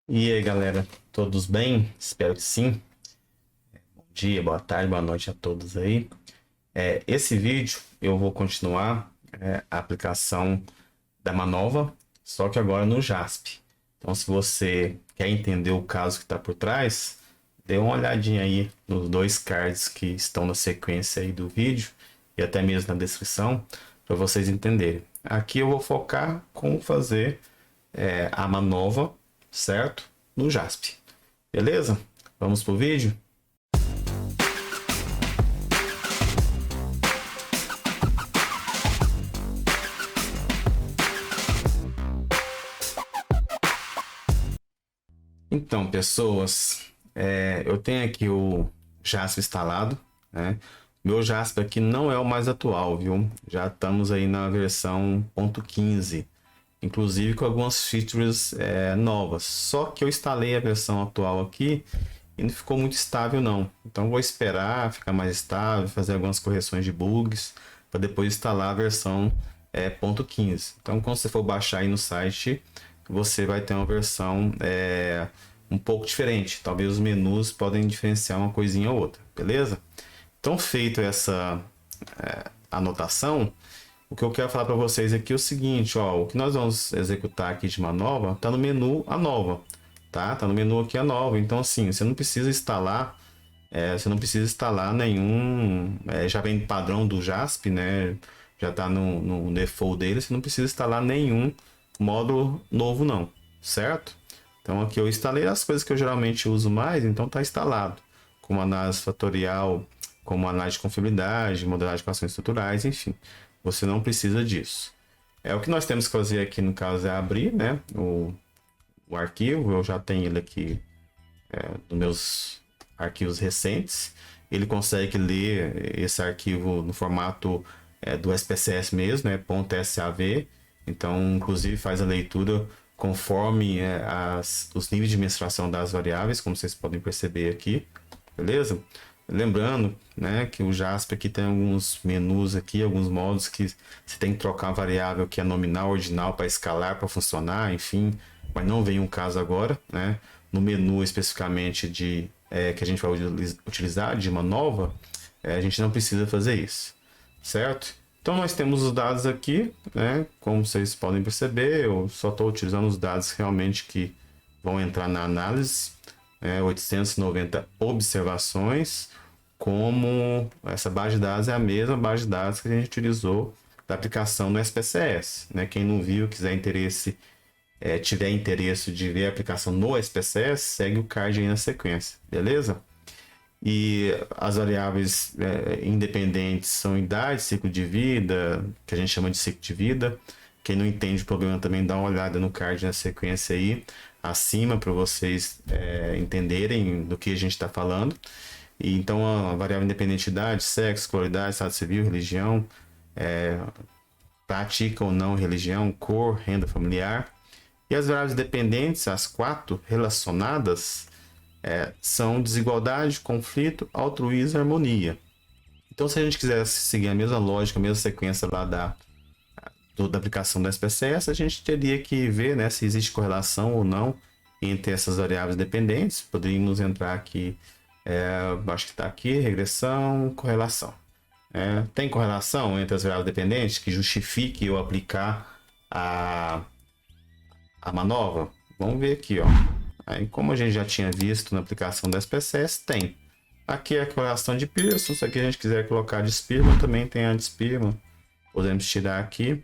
E aí, galera, todos bem? Espero que sim. Bom dia, boa tarde, boa noite a todos aí. Esse vídeo eu vou continuar a aplicação da Manova, só que agora no JASP. Então, se você quer entender o caso que está por trás, dê uma olhadinha aí nos dois cards que estão na sequência aí do vídeo e até mesmo na descrição para vocês entenderem. Aqui eu vou focar como fazer a Manova, certo? No JASP. Beleza? Vamos pro vídeo? Então, pessoas, eu tenho aqui o JASP instalado, né? Meu JASP aqui não é o mais atual, viu? Já estamos aí na versão 1.15, inclusive com algumas features novas. Só que eu instalei a versão atual aqui e não ficou muito estável não. Então vou esperar ficar mais estável, fazer algumas correções de bugs para depois instalar a versão 1.15. Então quando você for baixar aí no site, você vai ter uma versão um pouco diferente. Talvez os menus podem diferenciar uma coisinha ou outra, beleza? Então feito essa anotação, o que eu quero falar para vocês aqui é o seguinte, ó, o que nós vamos executar aqui de uma nova, tá no menu a nova, tá? Tá no menu aqui a nova. Então assim, você não precisa instalar nenhum, já vem padrão do JASP, né? Já tá no default dele, você não precisa instalar nenhum módulo novo não, certo? Então aqui eu instalei as coisas que eu geralmente uso mais, então tá instalado, como análise fatorial, como análise de confiabilidade, modelagem de equações estruturais, enfim. Você não precisa disso. O que nós temos que fazer aqui no caso é abrir, né, o arquivo. Eu já tenho ele aqui nos meus arquivos recentes. Ele consegue ler esse arquivo no formato do SPSS mesmo, né, .sav. Então, inclusive, faz a leitura conforme os níveis de menstruação das variáveis, como vocês podem perceber aqui, beleza? Lembrando, né, que o JASP aqui tem alguns menus aqui, alguns modos que você tem que trocar a variável que é nominal, ordinal para escalar, para funcionar, enfim, mas não vem um caso agora, né? No menu especificamente que a gente vai utilizar de uma nova, a gente não precisa fazer isso, certo? Então nós temos os dados aqui, né? Como vocês podem perceber, eu só estou utilizando os dados realmente que vão entrar na análise, 890 observações, como essa base de dados é a mesma base de dados que a gente utilizou da aplicação no SPSS, né? Quem não viu, tiver interesse de ver a aplicação no SPSS, segue o card aí na sequência, beleza? E as variáveis independentes são idade, ciclo de vida, que a gente chama de ciclo de vida. Quem não entende o problema também dá uma olhada no card na sequência aí, acima, para vocês entenderem do que a gente está falando. E então a variável independente de idade, sexo, escolaridade, estado civil, religião, pratica ou não religião, cor, renda familiar. E as variáveis dependentes, as quatro relacionadas, são desigualdade, conflito, altruísmo e harmonia. Então, se a gente quiser seguir a mesma lógica, a mesma sequência lá da aplicação do SPSS, a gente teria que ver, né, se existe correlação ou não entre essas variáveis dependentes. Poderíamos entrar aqui, acho que está aqui, regressão, correlação. Tem correlação entre as variáveis dependentes que justifique eu aplicar a manova? Vamos ver aqui, ó. Aí, como a gente já tinha visto na aplicação da SPSS, tem. Aqui é a correlação de Pearson. Se aqui a gente quiser colocar de Spearman, também tem a de Spearman. Podemos tirar aqui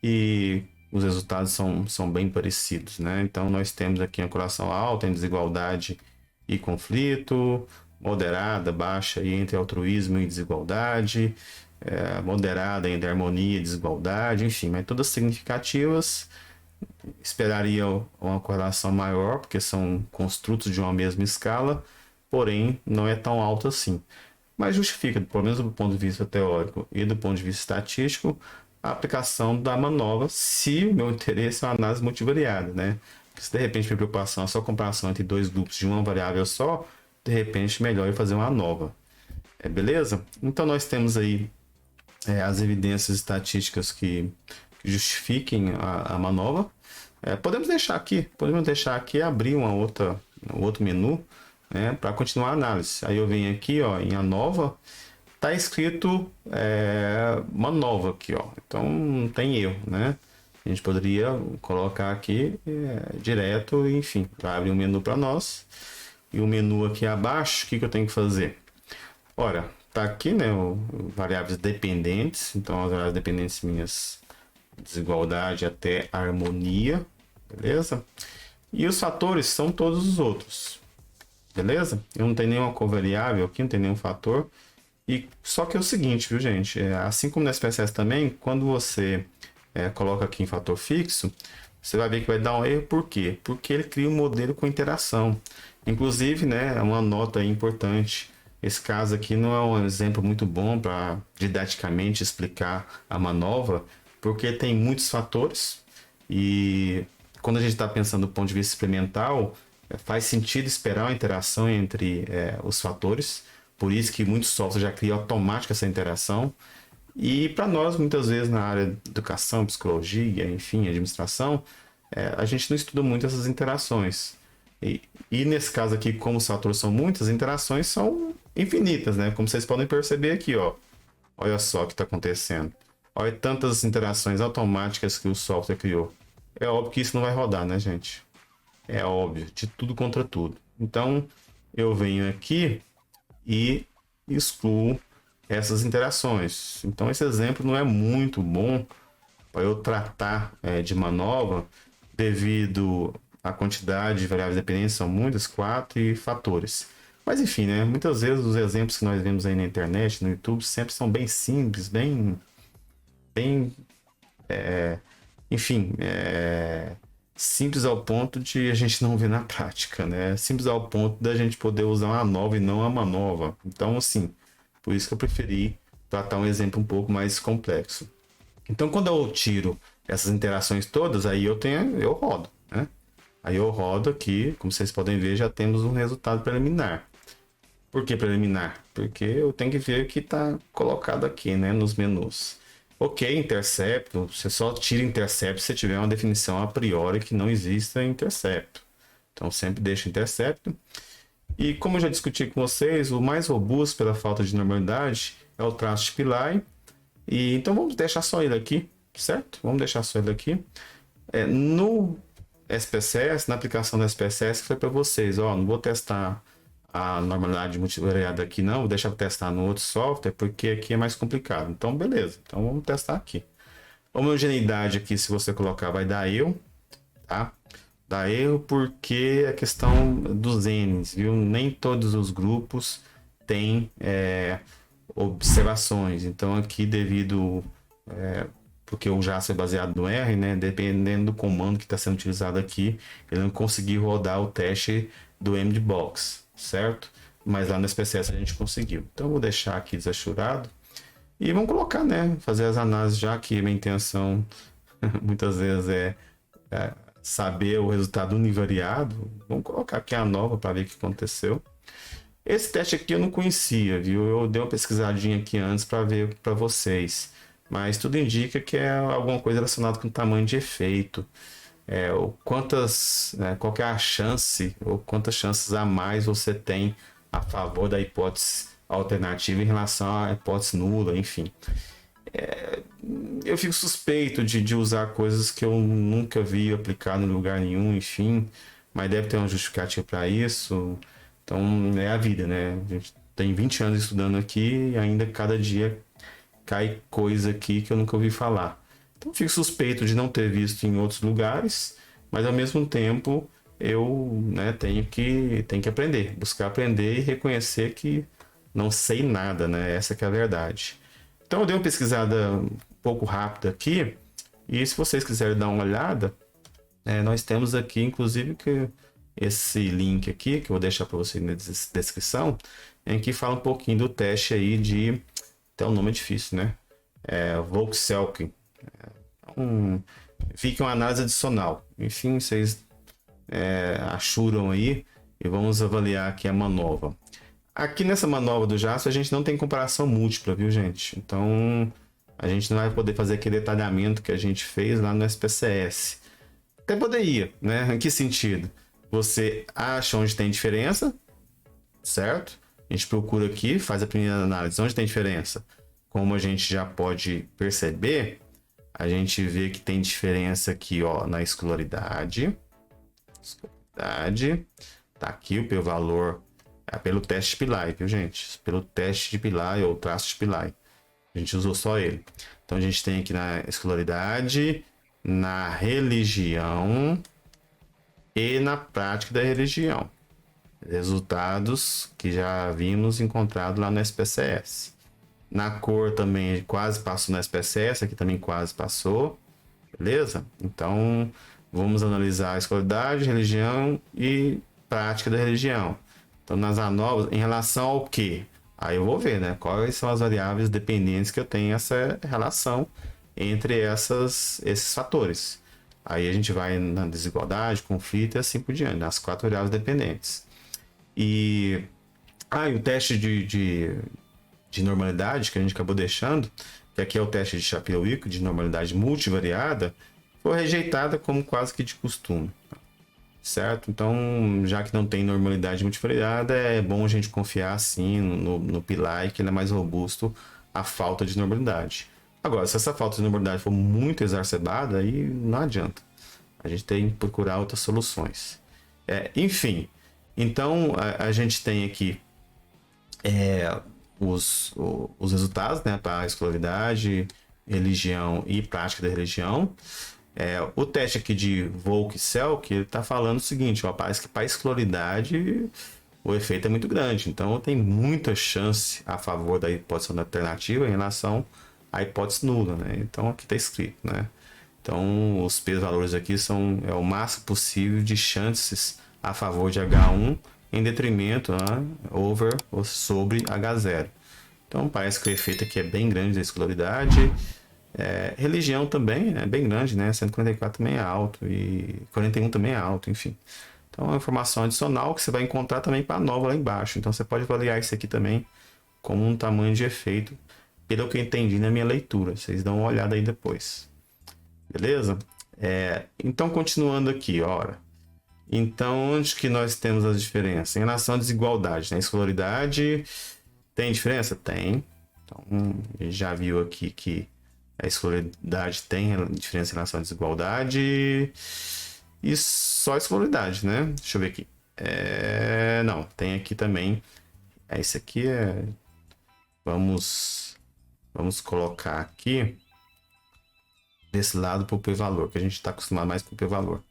e os resultados são bem parecidos, né? Então, nós temos aqui uma correlação alta em desigualdade e conflito, moderada, baixa e entre altruísmo e desigualdade, moderada entre harmonia e desigualdade, enfim, mas todas significativas. Esperaria uma correlação maior, porque são construtos de uma mesma escala, porém não é tão alto assim. Mas justifica, pelo menos do ponto de vista teórico e do ponto de vista estatístico, a aplicação da manova, se o meu interesse é uma análise multivariada, né? Se de repente minha preocupação é só comparação entre dois grupos de uma variável só, de repente melhor eu fazer uma nova. Beleza? Então nós temos aí as evidências estatísticas que justifiquem a manova. Podemos deixar aqui e abrir um outro menu, né, para continuar a análise. Aí eu venho aqui, ó, em ANOVA, tá escrito MANOVA aqui, ó. Então não tem erro, né? A gente poderia colocar aqui direto, enfim, vai abrir um menu para nós. E o menu aqui abaixo, o que eu tenho que fazer? Ora, tá aqui, né, variáveis dependentes. Então as variáveis dependentes minhas, desigualdade até harmonia, beleza? E os fatores são todos os outros, beleza? Eu não tenho nenhuma covariável aqui, não tem nenhum fator. E só que é o seguinte, viu, gente? Assim como no SPSS também, quando você coloca aqui em fator fixo, você vai ver que vai dar um erro. Por quê? Porque ele cria um modelo com interação. Inclusive, né, uma nota aí importante. Esse caso aqui não é um exemplo muito bom para didaticamente explicar a MANOVA, porque tem muitos fatores e quando a gente está pensando do ponto de vista experimental, faz sentido esperar uma interação entre os fatores, por isso que muitos softwares já criam automática essa interação. E para nós, muitas vezes na área de educação, psicologia, enfim, administração, a gente não estuda muito essas interações. E nesse caso aqui, como os fatores são muitas, as interações são infinitas, né? Como vocês podem perceber aqui, ó. Olha só o que está acontecendo. Olha tantas interações automáticas que o software criou. É óbvio que isso não vai rodar, né, gente? É óbvio, de tudo contra tudo. Então, eu venho aqui e excluo essas interações. Então, esse exemplo não é muito bom para eu tratar de MANOVA, devido à quantidade de variáveis dependentes, são muitas, 4, e fatores. Mas enfim, né? Muitas vezes os exemplos que nós vemos aí na internet, no YouTube, sempre são bem simples, bem enfim, simples ao ponto de a gente não ver na prática, né? Simples ao ponto da gente poder usar uma nova e não uma MANOVA. Então, assim, por isso que eu preferi tratar um exemplo um pouco mais complexo. Então, quando eu tiro essas interações todas, aí eu rodo, né? Aí eu rodo aqui, como vocês podem ver, já temos um resultado preliminar. Por que preliminar? Porque eu tenho que ver o que está colocado aqui, né, nos menus. Ok, intercepto, você só tira intercepto se tiver uma definição a priori que não exista intercepto. Então sempre deixa intercepto. E como eu já discuti com vocês, o mais robusto pela falta de normalidade é o traço de Pillai. E então vamos deixar só ele aqui, certo? Vamos deixar só ele aqui. No SPSS, na aplicação do SPSS, foi para vocês, ó, não vou testar a normalidade multivariada aqui não, vou deixar para testar no outro software, porque aqui é mais complicado. Então, beleza. Então, vamos testar aqui. A homogeneidade aqui, se você colocar, vai dar erro, tá? Dá erro porque a questão dos N's, viu? Nem todos os grupos têm observações. Então, aqui, devido... porque o JASP é baseado no R, né? Dependendo do comando que está sendo utilizado aqui, ele não conseguiu rodar o teste do MDBox, certo? Mas lá no SPSS a gente conseguiu. Então eu vou deixar aqui desachurado e vamos colocar, né? Fazer as análises, já que minha intenção muitas vezes é saber o resultado univariado. Vamos colocar aqui a nova para ver o que aconteceu. Esse teste aqui eu não conhecia, viu? Eu dei uma pesquisadinha aqui antes para ver para vocês. Mas tudo indica que é alguma coisa relacionada com o tamanho de efeito. Qual que é a chance, ou quantas chances a mais você tem a favor da hipótese alternativa em relação à hipótese nula, enfim. Eu fico suspeito de usar coisas que eu nunca vi aplicado em lugar nenhum, enfim, mas deve ter uma justificativa para isso. Então é a vida, né? A gente tem 20 anos estudando aqui e ainda cada dia cai coisa aqui que eu nunca ouvi falar. Então fico suspeito de não ter visto em outros lugares, mas ao mesmo tempo eu tenho que aprender, buscar aprender e reconhecer que não sei nada, né? Essa que é a verdade. Então eu dei uma pesquisada um pouco rápida aqui, e se vocês quiserem dar uma olhada, nós temos aqui inclusive esse link aqui, que eu vou deixar para vocês na descrição, em que fala um pouquinho do teste aí de... Até o nome é difícil, né? Volkswagen. Fica uma análise adicional. Enfim, vocês achuram aí e vamos avaliar aqui a MANOVA. Aqui nessa MANOVA do JASP a gente não tem comparação múltipla, viu, gente? Então a gente não vai poder fazer aquele detalhamento que a gente fez lá no SPSS. Até poderia, né? Em que sentido? Você acha onde tem diferença, certo? A gente procura aqui, faz a primeira análise, onde tem diferença. Como a gente já pode perceber, a gente vê que tem diferença aqui, ó, na escolaridade. Tá aqui o p-valor pelo teste de Pillai, viu, gente? Pelo teste de Pillai ou traço de Pillai. A gente usou só ele. Então a gente tem aqui na escolaridade, na religião e na prática da religião. Resultados que já havíamos encontrado lá no SPSS. Na cor também quase passou no SPSS, aqui também quase passou. Beleza? Então vamos analisar a escolaridade, religião e prática da religião. Então nas ANOVAs, em relação ao quê? Aí eu vou ver, né? Quais são as variáveis dependentes que eu tenho essa relação entre esses fatores. Aí a gente vai na desigualdade, conflito e assim por diante, nas 4 variáveis dependentes. E o teste de normalidade que a gente acabou deixando, que aqui é o teste de Shapiro-Wilk, de normalidade multivariada, foi rejeitada como quase que de costume. Certo? Então, já que não tem normalidade multivariada, é bom a gente confiar sim no Pillai, que ele é mais robusto à falta de normalidade. Agora, se essa falta de normalidade for muito exacerbada, aí não adianta. A gente tem que procurar outras soluções. Enfim, então a gente tem aqui os resultados, né, para a escolaridade, religião e prática da religião. O teste aqui de Volk-Selk, ele está falando o seguinte, ó, parece que para a escolaridade o efeito é muito grande, então tem muita chance a favor da hipótese alternativa em relação à hipótese nula, né? Então aqui está escrito, né? Então os p-valores aqui são o máximo possível de chances a favor de H1 em detrimento, né, over ou sobre H0. Então parece que o efeito aqui é bem grande da escolaridade. Religião também é bem grande, né? 144 também é alto e 41 também é alto, enfim. Então é uma informação adicional que você vai encontrar também para a nova lá embaixo. Então você pode avaliar isso aqui também como um tamanho de efeito, pelo que eu entendi na minha leitura. Vocês dão uma olhada aí depois. Beleza? Então continuando aqui, ora. Então onde que nós temos as diferenças? Em relação à desigualdade, né? Escolaridade tem diferença? Tem. Então a gente já viu aqui que a escolaridade tem diferença em relação à desigualdade e só a escolaridade, né? Deixa eu ver aqui. Não, tem aqui também. Esse aqui Vamos colocar aqui desse lado para o p-valor, que a gente está acostumado mais com o p-valor.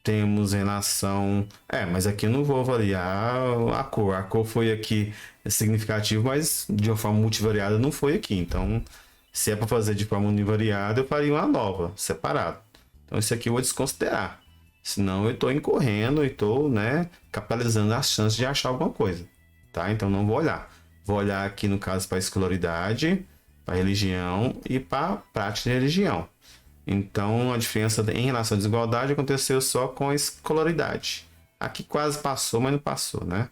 Temos em relação... mas aqui eu não vou avaliar a cor. A cor foi aqui significativo, mas de uma forma multivariada não foi aqui. Então, se é para fazer de forma univariada, eu faria uma nova, separado. Então, isso aqui eu vou desconsiderar. Senão, eu estou incorrendo e estou, né, capitalizando as chances de achar alguma coisa. Tá? Então, não vou olhar. Vou olhar aqui, no caso, para a escolaridade, para a religião e para a prática de religião. Então, a diferença em relação à desigualdade aconteceu só com a escolaridade. Aqui quase passou, mas não passou, né?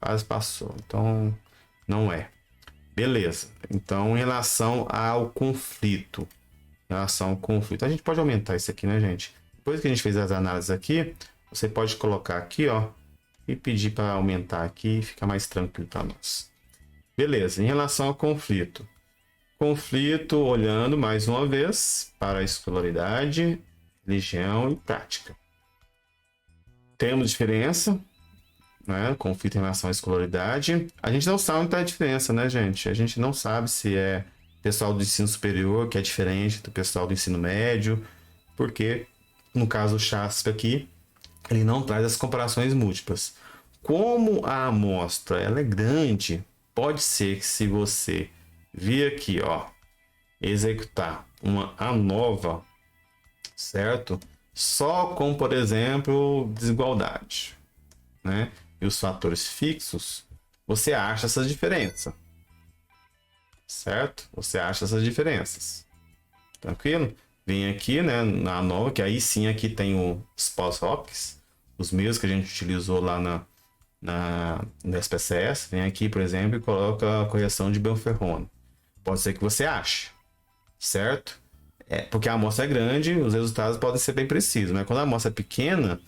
Quase passou. Então, não é. Beleza. Então, em relação ao conflito. A gente pode aumentar isso aqui, né, gente? Depois que a gente fez as análises aqui, você pode colocar aqui, ó, e pedir para aumentar aqui e ficar mais tranquilo para nós. Beleza. Em relação ao conflito. Conflito, olhando mais uma vez para a escolaridade, religião e prática. Temos diferença, né? Conflito em relação à escolaridade. A gente não sabe onde está a diferença, né, gente? A gente não sabe se é pessoal do ensino superior que é diferente do pessoal do ensino médio, porque, no caso, o SHASP aqui, ele não traz as comparações múltiplas. Como a amostra ela é grande, pode ser que se você vir aqui, ó, executar uma ANOVA, certo? Só com, por exemplo, desigualdade, né? E os fatores fixos, você acha essa diferença, certo? Você acha essas diferenças, tranquilo? Vem aqui, né, na ANOVA, que aí sim aqui tem os pós-hocs, os mesmos que a gente utilizou lá no SPSS. Vem aqui, por exemplo, e coloca a correção de Belferroni. Pode ser que você ache, certo? Porque a amostra é grande, os resultados podem ser bem precisos, mas quando a amostra é pequena,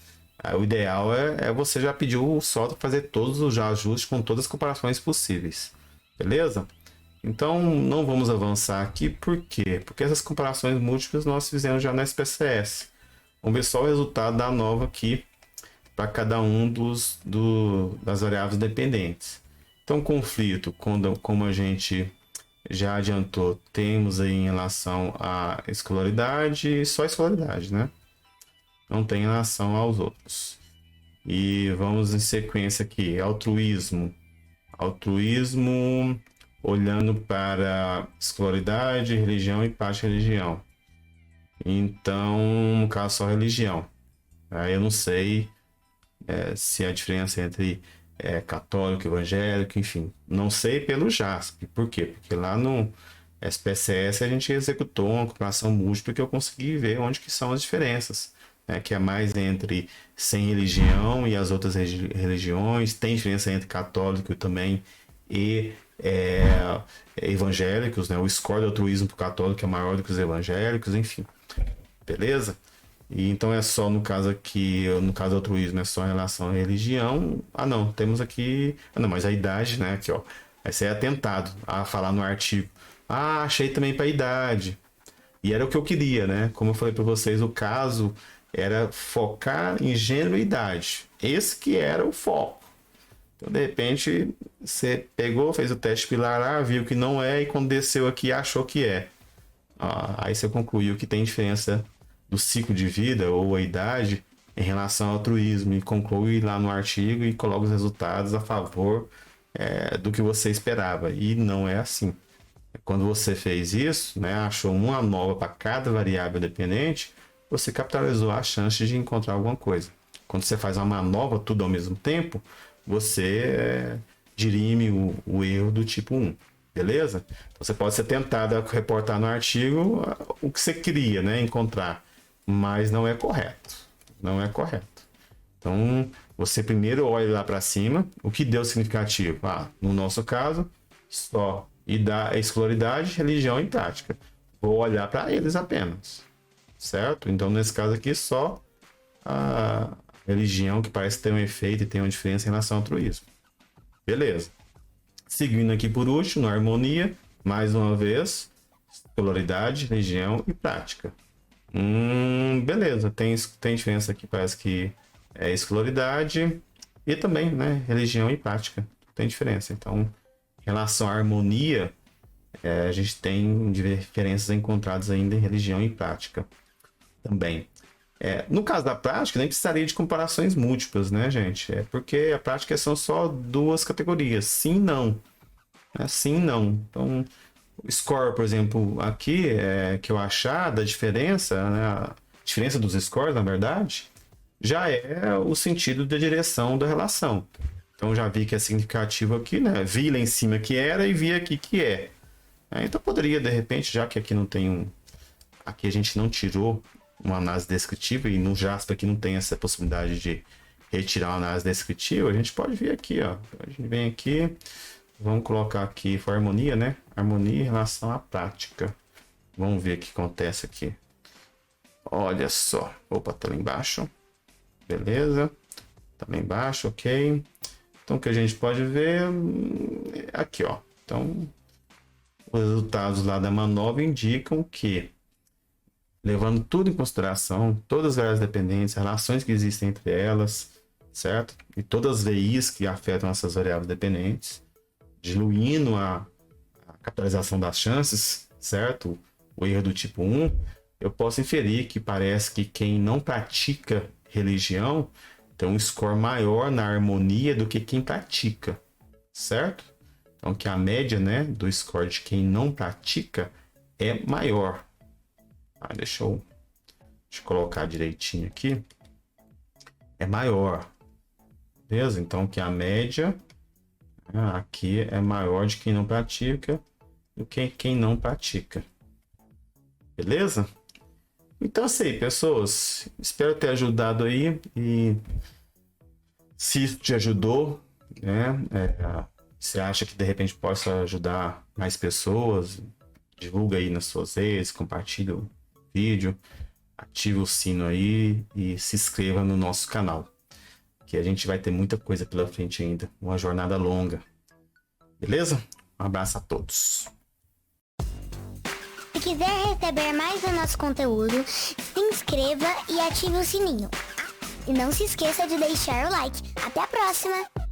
o ideal é você já pedir o software para fazer todos os ajustes com todas as comparações possíveis. Beleza? Então não vamos avançar aqui, por quê? Porque essas comparações múltiplas nós fizemos já no SPSS. Vamos ver só o resultado da nova aqui para cada um das variáveis dependentes. Então, conflito, como a gente já adiantou, temos aí em relação à escolaridade, só escolaridade, né? Não tem relação aos outros. E vamos em sequência aqui, altruísmo. Altruísmo, olhando para escolaridade, religião e parte de religião. Então, no caso, só religião. Aí eu não sei se a diferença entre católico, evangélico, enfim. Não sei pelo JASP. Por quê? Porque lá no SPSS a gente executou uma comparação múltipla que eu consegui ver onde que são as diferenças. Que é mais entre sem religião e as outras religiões. Tem diferença entre católico também e evangélicos, né? O score de altruísmo para o católico é maior do que os evangélicos, enfim. Beleza? E então é só no caso aqui, no caso do altruísmo, é só em relação à religião. Ah, não, temos aqui. Ah, não, mas a idade, né? Aqui, ó. Aí você é atentado a falar no artigo. Ah, achei também para idade. E era o que eu queria, né? Como eu falei para vocês, o caso era focar em gênero e idade. Esse que era o foco. Então, de repente, você pegou, fez o teste pilar lá, viu que não é, e quando desceu aqui, achou que é. Aí você concluiu que tem diferença do ciclo de vida ou a idade em relação ao altruísmo e conclui lá no artigo e coloca os resultados a favor do que você esperava. E não é assim. Quando você fez isso, né, achou uma nova para cada variável dependente, você capitalizou a chance de encontrar alguma coisa. Quando você faz uma nova tudo ao mesmo tempo, você dirime o erro do tipo 1. Beleza? Então, você pode ser tentado a reportar no artigo o que você queria, né, encontrar, mas não é correto. Não é correto. Então, você primeiro olha lá para cima, o que deu significativo? No nosso caso, só escolaridade, religião e prática. Vou olhar para eles apenas, certo? Então, nesse caso aqui, só a religião que parece ter um efeito e tem uma diferença em relação ao altruísmo. Beleza. Seguindo aqui por último, harmonia, mais uma vez, escolaridade, religião e prática. Beleza, tem diferença aqui, parece que é escolaridade e também, né, religião e prática. Tem diferença. Então, em relação à harmonia, a gente tem diferenças encontradas ainda em religião e prática também. No caso da prática, nem precisaria de comparações múltiplas, né, gente? Porque a prática são só duas categorias, sim e não. Sim e não. Então, o score, por exemplo, aqui, que eu achar da diferença, né, a diferença dos scores, na verdade, já é o sentido da direção da relação. Então, já vi que é significativo aqui, né? Vi lá em cima que era e vi aqui que é. Então, poderia, de repente, já que aqui não tem aqui a gente não tirou uma análise descritiva e no JASP aqui não tem essa possibilidade de retirar uma análise descritiva, a gente pode vir aqui, ó. A gente vem aqui, vamos colocar aqui, for harmonia, né? Harmonia em relação à prática. Vamos ver o que acontece aqui. Olha só. Opa, tá lá embaixo. Beleza. Tá lá embaixo, ok. Então, o que a gente pode ver aqui, ó. Então, os resultados lá da manobra indicam que, levando tudo em consideração, todas as variáveis dependentes, relações que existem entre elas, certo? E todas as VIs que afetam essas variáveis dependentes, diluindo a capitalização das chances, certo? O erro do tipo 1, eu posso inferir que parece que quem não pratica religião tem um score maior na harmonia do que quem pratica, certo? Então, que a média, né, do score de quem não pratica é maior. Deixa eu colocar direitinho aqui. É maior. Beleza? Então, que a média aqui é maior de quem não pratica do que quem não pratica. Beleza? Então, assim, pessoas, espero ter ajudado aí. E se isso te ajudou, né? Você acha que de repente possa ajudar mais pessoas? Divulga aí nas suas redes, compartilha vídeo, ative o sino aí e se inscreva no nosso canal, que a gente vai ter muita coisa pela frente ainda, uma jornada longa. Beleza? Um abraço a todos. Se quiser receber mais do nosso conteúdo, se inscreva e ative o sininho. E não se esqueça de deixar o like. Até a próxima!